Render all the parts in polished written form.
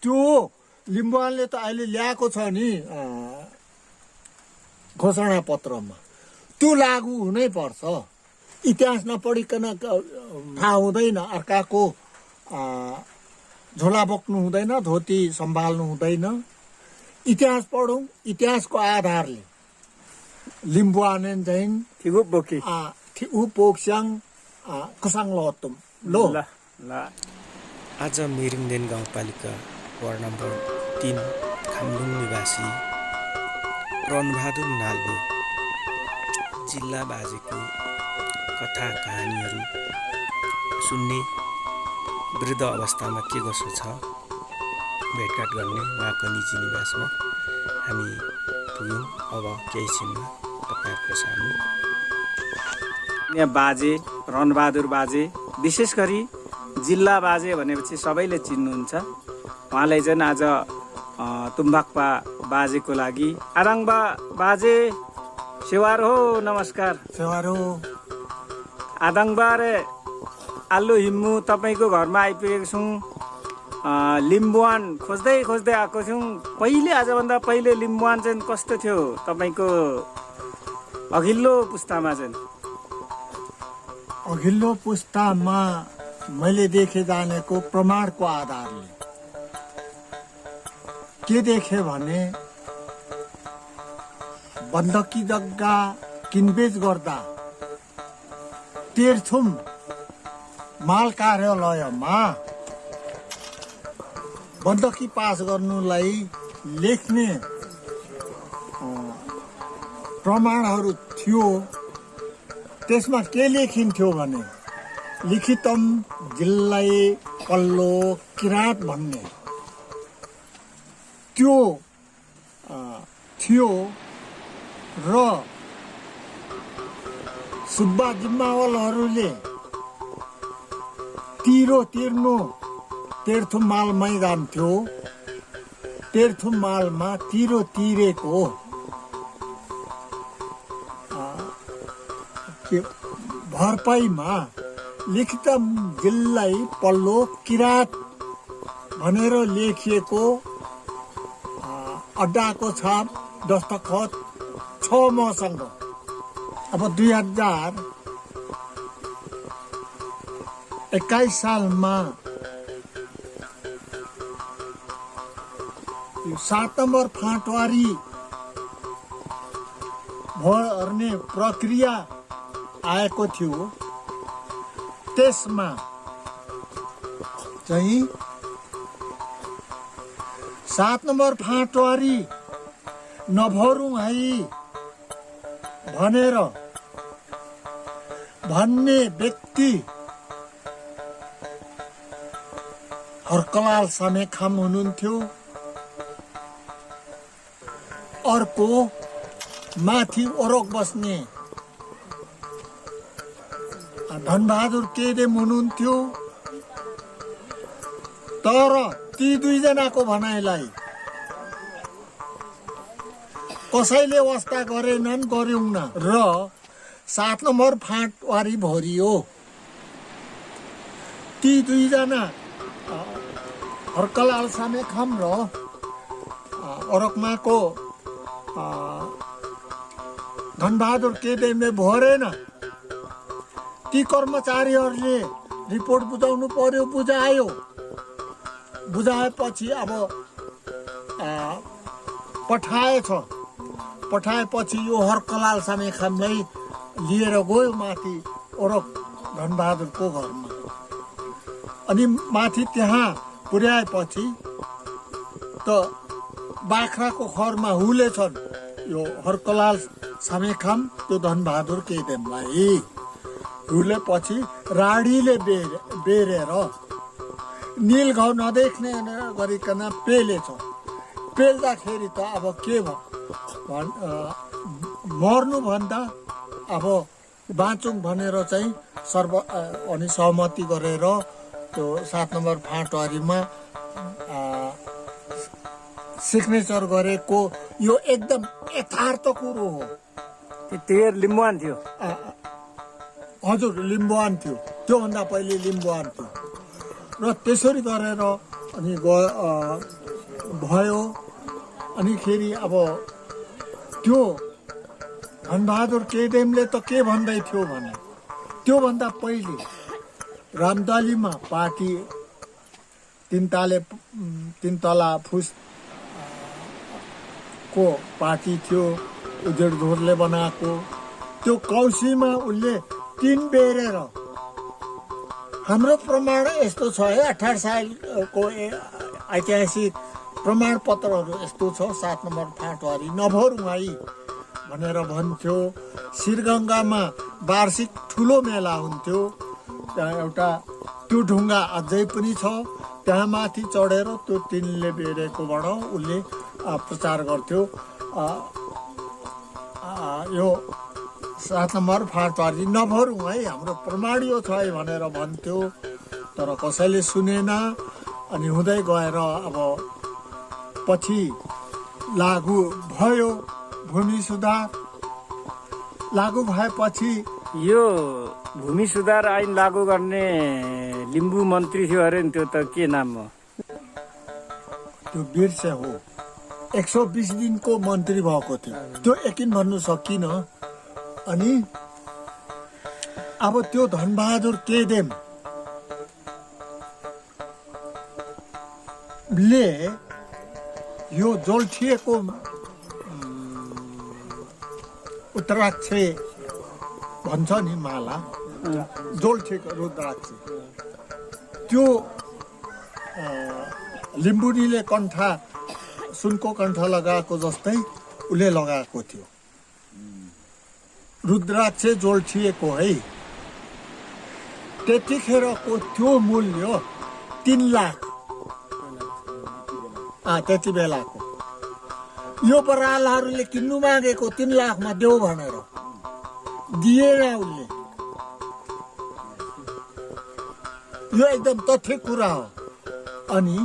त्यो लिम्बुवानले त अहिले ल्याएको छ नि घोषणा पत्रमा, त्यो लागू हुनै पर्छ। इतिहास नपढिकन थाहा हुँदैन, अर्काको झोला बोक्नु हुँदैन, धोती सम्हाल्नु हुँदैन। इतिहास पढौँ, इतिहासको आधारले लिम्बुवानेन चाहिँ थिगु बोकी थिउ पोक्स्याङ खसाङ लहतुम लो ल ल। आज मिरिङदेन गाउँपालिका वार्ड नम्बर 3 खामलुङ निवासी रणबहादुर नाल्बो जिल्ला बाजेको कथा कहानीहरू सुन्ने, वृद्ध अवस्थामा के कसो छ भेटघाट गर्ने उहाँको निजी निवासमा हामी पुग्यौँ। अब केही छिनमा तपाईँहरूको सामु यहाँ बाजे रणबहादुर बाजे, विशेष गरी जिल्ला बाजे भनेपछि सबैले चिन्नुहुन्छ। उहाँलाई चाहिँ आज तुम्बाक्पा बाजेको लागि आराङबा बाजे सेवार हो, नमस्कार सेवार हो। आदाङबा रे आलु हिम्मु तपाईँको घरमा आइपुगेको छौँ। लिम्बुवान खोज्दै खोज्दै आएको थियौँ। पहिले आजभन्दा पहिले लिम्बुवान चाहिँ कस्तो थियो तपाईँको अघिल्लो पुस्तामा चाहिँ? अघिल्लो पुस्तामा मैले देखे जानेको प्रमाणको आधारले के देखेँ भने बन्दकी जग्गा किनबेच गर्दा तेर्थुम माल कार्यालयमा बन्दकी पास गर्नुलाई लेख्ने प्रमाणहरू थियो। त्यसमा के लेखिन्थ्यो भने लिखितम जिल्लै पल्लो किराँत भन्ने त्यो थियो र सुब्बा जिम्मावालहरूले तिरो तिर्नु तेर्थुम मालमै जान्थ्यो। तेर्थुम मालमा तिरो तिरेको भरपाईमा लिखितम जिल्लै पल्लो किराँत भनेर लेखिएको अड्डाको छाप दस्तखत छ मसँग। अब 2021 सालमा 7 नम्बर फाँटवारी भर्ने प्रक्रिया आएको थियो। त्यसमा चाहिँ 7 नम्बर फाँटवारी नभरौँ है भनेर भन्ने व्यक्ति हर्कलाल सामेखाम हुनुहुन्थ्यो। अर्को माथि ओरोक बस्ने धनबहादुर केदेम हुनुहुन्थ्यो। तर ती दुईजनाको भनाइलाई कसैले वास्ता गरेनन्, गर्यौं र 7 नम्बर फाँटवारी भरियो। ती दुईजना हर्कलाल सामेखाम र ओरकमाको धनबहादुर केदेमले भरेन। ती कर्मचारीहरूले रिपोर्ट बुझाउनु पर्यो, बुझायो। बुझाएपछि अब पठाएपछि यो हर्कलाल सामेखामलाई लिएर गयो माथि ओरक धनबहादुरको घरमा। अनि माथि त्यहाँ पुर्याएपछि त बाख्राको खरमा हुलेछन् यो हर्कलाल सामेखाम त्यो धनबहादुर केदेमलाई। हुलेपछि राडीले बेरेर नील घाउ नदेख्ने गरिकन पेलेछ। पेल्दाखेरि त अब के मर्नुभन्दा अब बाँचौँ भनेर चाहिँ अनि सहमति गरेर त्यो 7 नम्बर फाँटवारीमा सिग्नेचर गरेको यो एकदम यथार्थ कुरो हो। त्यो लिम्बुवान थियो? हजुर, लिम्बुवान थियो। त्योभन्दा पहिले लिम्बुवान थियो र त्यसरी गरेर अनि भयो। अनिखेरि अब त्यो धनबहादुर केदेमले त के भन्दै थियो भने त्योभन्दा पहिले रामदलीमा पार्टी तीन तला फुस को पार्टी थियो, उजेडधोरले बनाएको। त्यो कौशीमा उसले 3 बेरेर हाम्रो प्रमाण यस्तो छ है, 18 सालको ऐतिहासिक प्रमाण पत्रहरू यस्तो छ। 7 नम्बर फाँटवारी नभरुवाई भनेर भन्थ्यो। शिरगङ्गामा वार्षिक ठुलो मेला हुन्थ्यो। त्यहाँ एउटा त्यो ढुङ्गा अझै पनि छ। त्यहाँ माथि चढेर त्यो 3 बेरेकोबाट उसले प्रचार गर्थ्यो। यो 7 नम्बर फाँटवारी नभरौँ है, हाम्रो प्रमाण यो छ है भनेर भन्थ्यो। तर कसैले सुनेन। अनि हुँदै गएर अब पछि लागू भयो भूमि सुधार। लागू भएपछि यो भूमि सुधार ऐन लागू गर्ने लिम्बू मन्त्री थियो अरे नि, त्यो त के नाम हो? त्यो बिर्से हो। 120 दिनको मन्त्री भएको थियो। त्यो यकिन भन्नु सकिन। अनि अब त्यो धनबहादुर केदेम ले यो जोल्ठिएको उत्तराक्ष भन्छ नि माला, जोल्ठिएको रुद्राक्ष, त्यो लिम्बुनीले कण्ठा सुनको कण्ठ लगाएको जस्तै उसले लगाएको थियो। रुद्राक्ष जोल्ठिएको है। त्यतिखेरको त्यो मूल्य 3 लाख त्यति बेलाको। यो बरालहरूले किन्नु मागेको 3 लाखमा देऊ भनेर दिएन उसले। यो एकदम तथ्य कुरा हो। अनि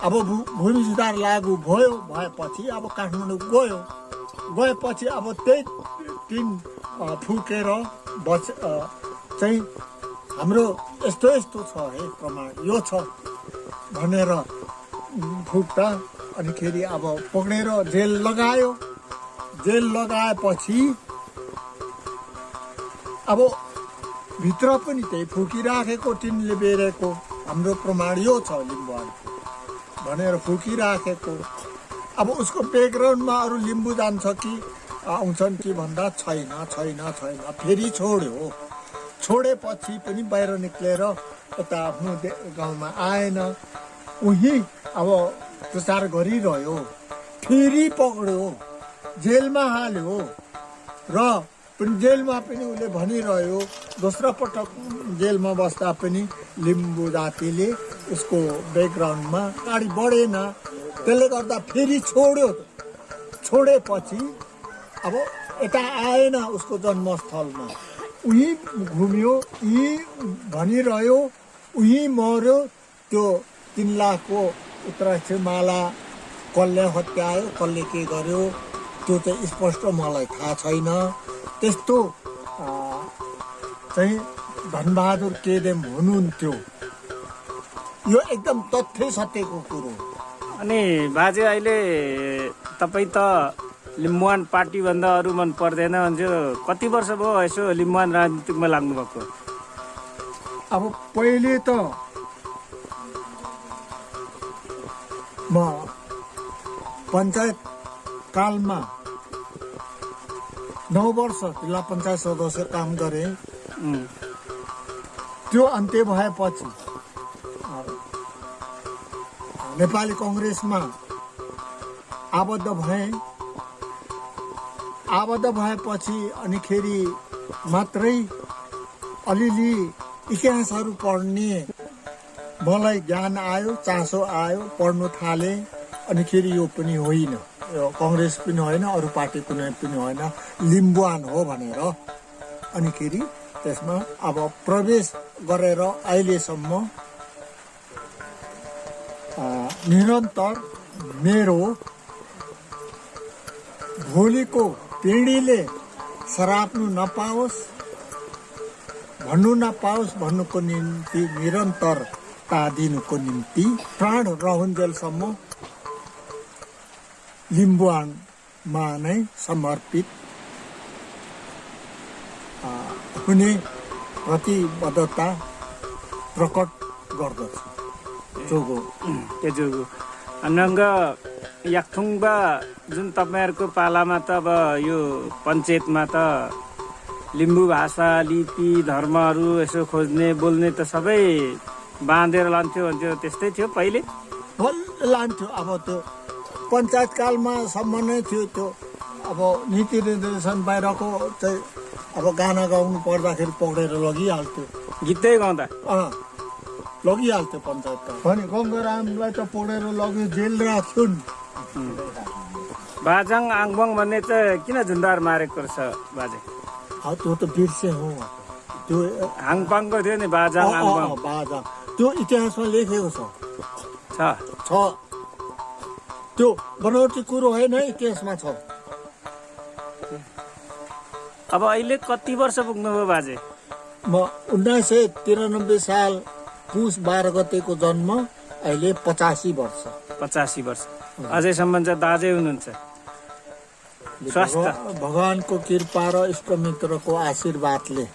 अब भूमि सुधार लागू भएपछि अब काठमाडौँ गएपछि अब त्यही 3 फुकेर चाहिँ हाम्रो यस्तो छ है प्रमाण यो छ भनेर फुक्दा अनिखेरि अब पक्रेर जेल लगायो। जेल लगाएपछि अब भित्र पनि त्यही फुकिराखेको 3 बेरेको हाम्रो प्रमाण यो छ लिम्बुवानको भनेर फुकिराखेको। अब उसको ब्याकग्राउन्डमा अरू लिम्बू जान्छ कि आउँछन् कि भन्दा छैन। फेरि छोडेपछि पनि बाहिर निक्लेर यता आफ्नो गाउँमा आएन। उही अब प्रचार गरिरह्यो। फेरि पक्ड्यो, जेलमा हाल्यो र पनि जेलमा पनि उसले भनिरह्यो। दोस्रो पटक जेलमा बस्दा पनि लिम्बू जातिले उसको ब्याकग्राउन्डमा अगाडि बढेन। त्यसले गर्दा फेरि छोडेपछि अब यता आएन उसको जन्मस्थलमा। उही घुम्यो, यही भनिरह्यो, उही मर्यो। त्यो 3 लाखको उत्तराक्ष माला कसले हत्यायो, कसले के गर्यो त्यो चाहिँ स्पष्ट मलाई थाहा छैन। त्यस्तो चाहिँ धनबहादुर केदेम हुनुहुन्थ्यो। यो एकदम तथ्य सत्यको कुरो। अनि बाजे अहिले तपाईँ त लिम्बुवान पार्टीभन्दा अरू मन पर्दैन भन्छ। कति वर्ष भयो यसो लिम्बुवान राजनीतिकमा लाग्नुभएको? अब पहिले त म पञ्चायत कालमा 9 वर्ष जिल्ला पञ्चायत सदस्य काम गरेँ। त्यो अन्त्य भएपछि नेपाली कङ्ग्रेसमा आबद्ध भएपछि अनिखेरि मात्रै अलिअलि इतिहासहरू पढ्ने मलाई ज्ञान आयो, चासो आयो, पढ्नु थालेँ। अनिखेरि यो पनि होइन, यो कङ्ग्रेस पनि होइन, अरू पार्टी कुनै पनि होइन, लिम्बुवान हो भनेर अनिखेरि त्यसमा अब प्रवेश गरेर अहिलेसम्म निरन्तर मेरो भोलिको पिँढीले सराप्नु नपाओस्, भन्नु नपाओस् भन्नुको निम्ति निरन्तर सत्ता दिनुको निम्ति प्राण रहन्जेलसम्म लिम्बुवानमा नै समर्पित हुने प्रतिबद्धता प्रकट गर्दछ जोगो त्यो जोगो नङ्ग याक्थुङबा जुन तपाईँहरूको पालामा त अब यो पञ्चायतमा त लिम्बू भाषा लिपि धर्महरू यसो खोज्ने बोल्ने त सबै बाँधेर लान्थ्यो भन्थ्यो त्यस्तै थियो पहिले लान्थ्यो अब त्यो पञ्चायत कालमा सम्म नै थियो त्यो अब नीति निर्देशन बाहिरको चाहिँ अब गाना गाउनु पर्दाखेरि पक्रेर लगिहाल्थ्यो गीतै गाउँदा लगिहाल्थ्यो पञ्चायतका भने गङ्गारामलाई त पक्रेर लग्यो जेल राख्यो नि बाजाङ आङबङ भन्ने चाहिँ किन झुन्डार मारेको रहेछ बाजे त्यो त बिर्से हो त्यो हाङपाङको थियो नि बाजाङ आङबङ बाजाङ त्यो इतिहासमा लेखेको छ त्यो बनावटी कुरो होइन इतिहासमा छ अब अहिले कति वर्ष पुग्नुभयो बाजे म 1993 साल पुस 12 गतेको जन्म अहिले 85 वर्ष 85 वर्ष अझैसम्म चाहिँ दाजै हुनुहुन्छ स्वास्थ्य भगवानको कृपा र इष्टमित्रको आशीर्वादले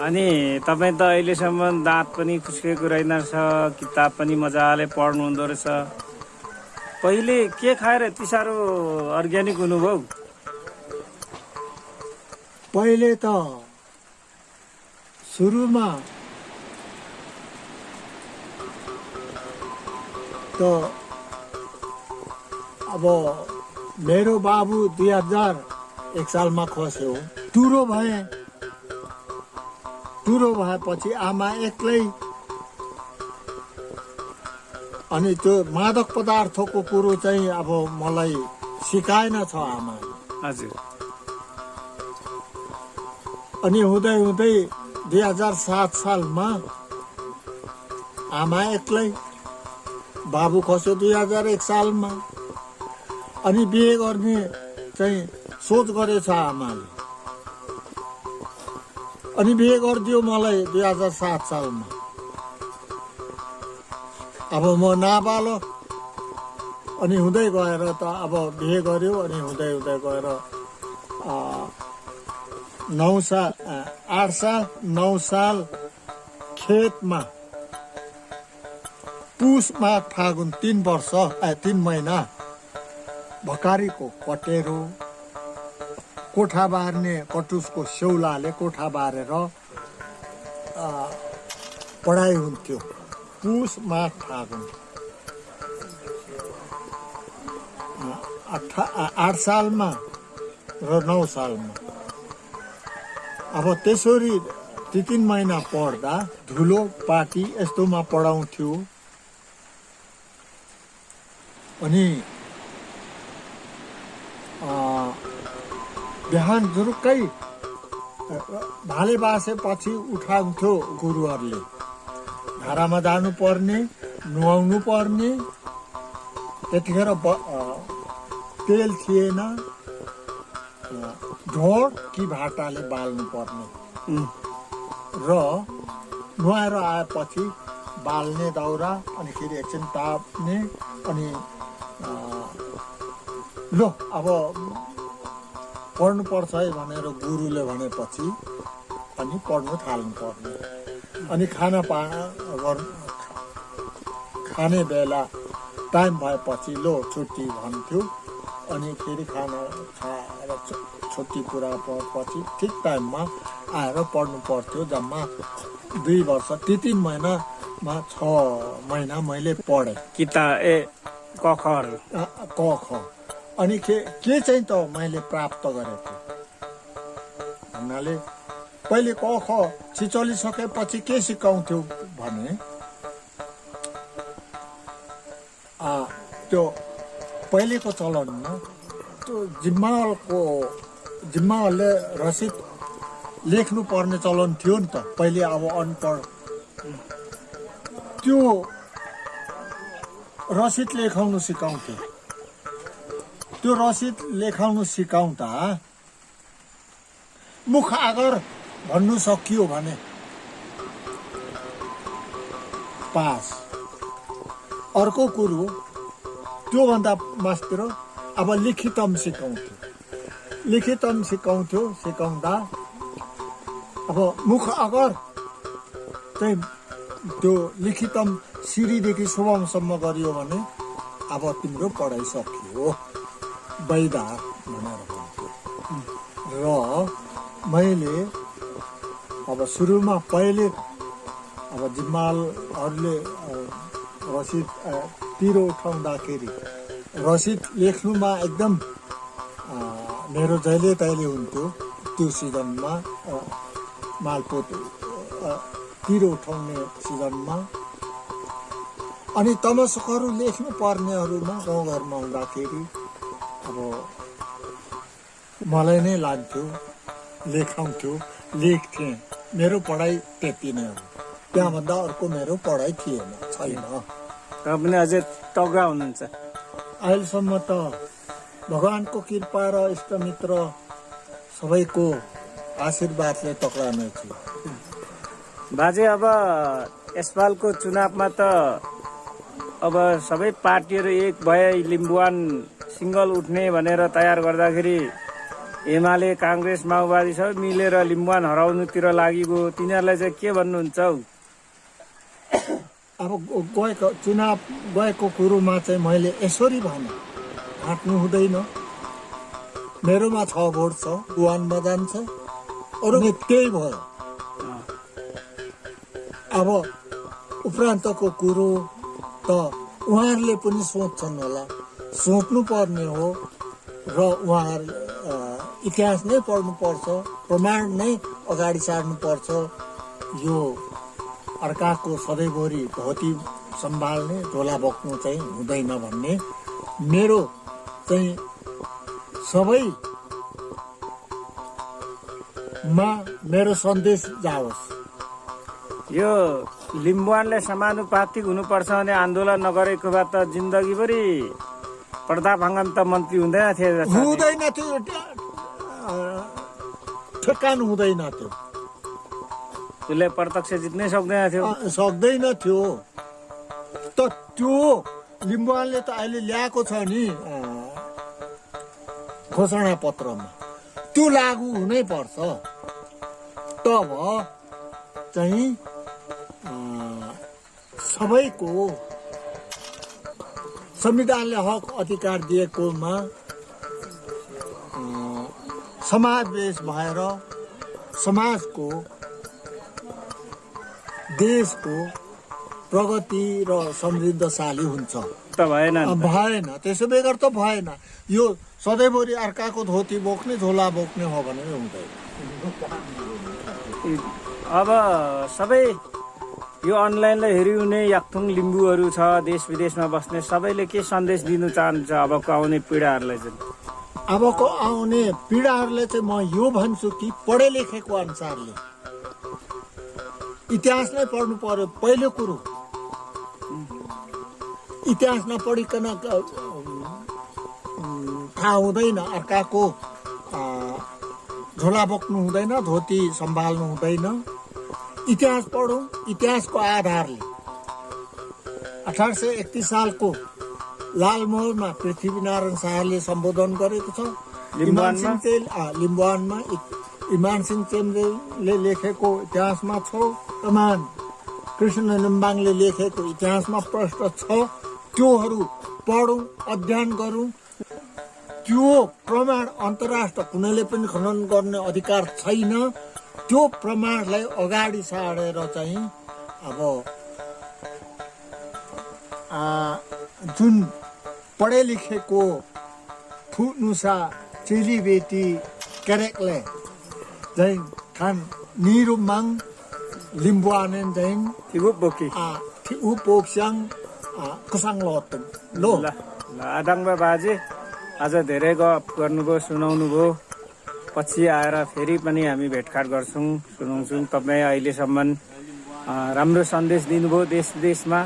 अनि तपाईँ त अहिलेसम्म दाँत पनि खुस्केको रहेनछ किताब पनि मजाले पढ्नु हुँदो रहेछ पहिले के खाएर यति साह्रो अर्ग्यानिक हुनुभयो पहिले त सुरुमा त अब मेरो बाबु 2001 सालमा खस्यो टुरो भएपछि आमा एक्लै अनि त्यो मादक पदार्थको कुरो चाहिँ अब मलाई सिकाएन छ आमा हजुर अनि हुँदै 2007 सालमा आमा एक्लै बाबु खस्यो 2001 सालमा अनि बिहे गर्ने चाहिँ सोच गरेछ आमाले अनि बिहे गरिदियो मलाई 2007 सालमा अब म नाबालक अनि हुँदै गएर त अब बिहे गर्यो अनि हुँदै गएर 9 साल खेतमा पुस माघ फागुन 3 महिना भकारीको कटेरो कोठा बार्ने कटुसको सेउलाले कोठा बारेर पढाइ हुन्थ्यो पुस माघ फागुन 8 सालमा र 9 सालमा अब त्यसरी 3 महिना पढ्दा धुलो पाटी यस्तोमा पढाउँथ्यो अनि बिहान जुरुक्कै भाले बासेपछि उठाउँथ्यो गुरुहरूले धारामा जानुपर्ने नुहाउनु पर्ने त्यतिखेर तेल थिएन ढोड कि भाटाले बाल्नु पर्ने र नुहाएर आएपछि बाल्ने दाउरा अनि फेरि एकछिन ताप्ने अनि लो अब पढ्नुपर्छ है भनेर गुरुले भनेपछि अनि पढ्नु थाल्नु पर्ने अनि खाने बेला टाइम भएपछि लो छुट्टी भन्थ्यो अनि फेरि खाना खाएर छुट्टी पुरा भएपछि ठिक टाइममा आएर पढ्नु पर्थ्यो जम्मा 2 वर्ष 3 महिनामा 6 महिना मैले पढेँ क ख अनि के चाहिँ त मैले प्राप्त गरेको भन्नाले पहिले क ख छिचलिसकेपछि के सिकाउँथ्यो भने त्यो पहिलेको चलनमा त्यो जिम्मावालले रसिद लेख्नु पर्ने चलन थियो नि त पहिले अब अनपढ त्यो रसिद लेखाउनु सिकाउँथ्यो त्यो रसिद लेखाउनु सिकाउँदा मुख आगर भन्नु सकियो भने पास। अर्को कुरो त्योभन्दा मास्तिर अब लिखितम सिकाउँदा अब मुख अगर चाहिँ त्यो लिखितम सिडीदेखि शुभमसम्म गरियो भने अब तिम्रो पढाइ सकियो बैदा भनेर भन्थ्यो। र मैले अब सुरुमा पहिले अब जिम्मालहरूले रसिद तिरो उठाउँदाखेरि रसिद लेख्नुमा एकदम मेरो जहिले तहिले हुन्थ्यो। त्यो सिजनमा मालपोत तिरो उठाउने सिजनमा अनि तमसकहरू लेख्नु पर्नेहरूमा गाउँघरमा हुँदाखेरि अब मलाई नै लान्थ्यो, लेख्थेँ। मेरो पढाइ त्यति नै हो, त्यहाँभन्दा अर्को मेरो पढाइ छैन। तपाईँ अझै तगडा हुनुहुन्छ। अहिलेसम्म त भगवानको कृपा र इष्टमित्र सबैको आशीर्वादले तगडा नै छु। बाजे अब यसपालको चुनावमा त अब सबै पार्टीहरू एक भए लिम्बुवान सिङ्गल उठ्ने भनेर तयार गर्दाखेरि एमाले काङ्ग्रेस माओवादी सबै मिलेर लिम्बुवान हराउनुतिर लागिगयो। तिनीहरूलाई चाहिँ के भन्नुहुन्छ हौ? अब चुनाव गएको कुरोमा चाहिँ मैले यसरी भने हाँट्नु हुँदैन। मेरोमा 6 भोट छ, वानमा जान्छ, अरू त्यही भयो। अब उपरान्तको कुरो त उहाँहरूले पनि सोच्छन् होला, सोच्नु पर्ने हो र उहाँहरू इतिहास नै पढ्नुपर्छ, प्रमाण नै अगाडि सार्नुपर्छ। यो अर्काको सधैँभरि धोती सम्हाल्ने, झोला बोक्नु चाहिँ हुँदैन भन्ने मेरो चाहिँ सबैमा मेरो सन्देश जाओस्। यो लिम्बुवानले समानुपातिक हुनुपर्छ भने आन्दोलन नगरेको भए त जिन्दगीभरि प्रताप हङ्गम त मन्त्री हुँदैन थियो। हुँदैन थियो, ठेक्कान हुँदैन थियो। उसले प्रत्यक्ष जित्नै सक्दैन थियो। त त्यो लिम्बुवानले त अहिले ल्याएको छ नि घोषणा पत्रमा, त्यो लागू हुनै पर्छ। तब चाहिँ सबैको संविधानले हक अधिकार दिएकोमा समावेश भएर समाजको, देशको प्रगति र समृद्धशाली हुन्छ। भएन, त्यसो बेगर त भएन। यो सधैँभरि अर्काको धोती बोक्ने, झोला बोक्ने हो भने हुँदैन। अब सबै यो अनलाइनलाई हेरिहुने याक्थुङ लिम्बूहरू छ, देश विदेशमा बस्ने सबैले के सन्देश दिनु चाहन्छ अबको आउने पिँढीहरूलाई चाहिँ? अबको आउने पिँढीहरूलाई चाहिँ म यो भन्छु कि पढे लेखेको अनुसारले इतिहास नै पढ्नु पर्यो। पहिलो कुरो इतिहास नपढिकन थाहा हुँदैन, अर्काको झोला बोक्नु हुँदैन, धोती सम्हाल्नु हुँदैन। इतिहास पढौँ। इतिहासको आधारले 1831 सालको लालमोहरमा पृथ्वीनारायण शाहले सम्बोधन गरेको छ। लिम्बुवानमा इमान सिंह चेम्बेले लेखेको इतिहासमा छ। कमान कृष्ण लिम्बाङले लेखेको इतिहासमा प्रष्ट छ। त्योहरू पढौँ, अध्ययन गरौँ। त्यो प्रमाण अन्तर्राष्ट्र कुनैले पनि खनन गर्ने अधिकार छैन। त्यो प्रमाणलाई अगाडि सारेर चाहिँ अब जुन पढे लेखेको फुनुसा चेलीबेटी क्यारेकले चाहिँ खान निरुमाङ लिम्बुवानेन चाहिँ पोक्स्याङ कुसाङ लतुङ लो आदाङबा बाजे आज धेरै गफ गर्नुभयो, सुनाउनु भयो। पछि आएर फेरि पनि हामी भेटघाट गर्छौँ, सुनाउँछौँ। तपाईँ अहिलेसम्म राम्रो सन्देश दिनुभयो देश विदेशमा।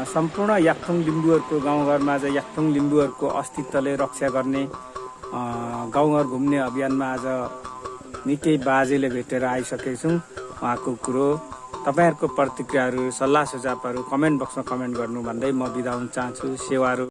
सम्पूर्ण याक्थुङ लिम्बूहरूको गाउँघरमा आज याक्थुङ लिम्बूहरूको अस्तित्वले रक्षा गर्ने गाउँघर घुम्ने अभियानमा आज निकै बाजेले भेटेर आइसकेको छौँ। उहाँको कुरो तपाईँहरूको प्रतिक्रियाहरू सल्लाह सुझावहरू कमेन्ट बक्समा कमेन्ट गर्नु भन्दै म बिदा हुन चाहन्छु। सेवाहरू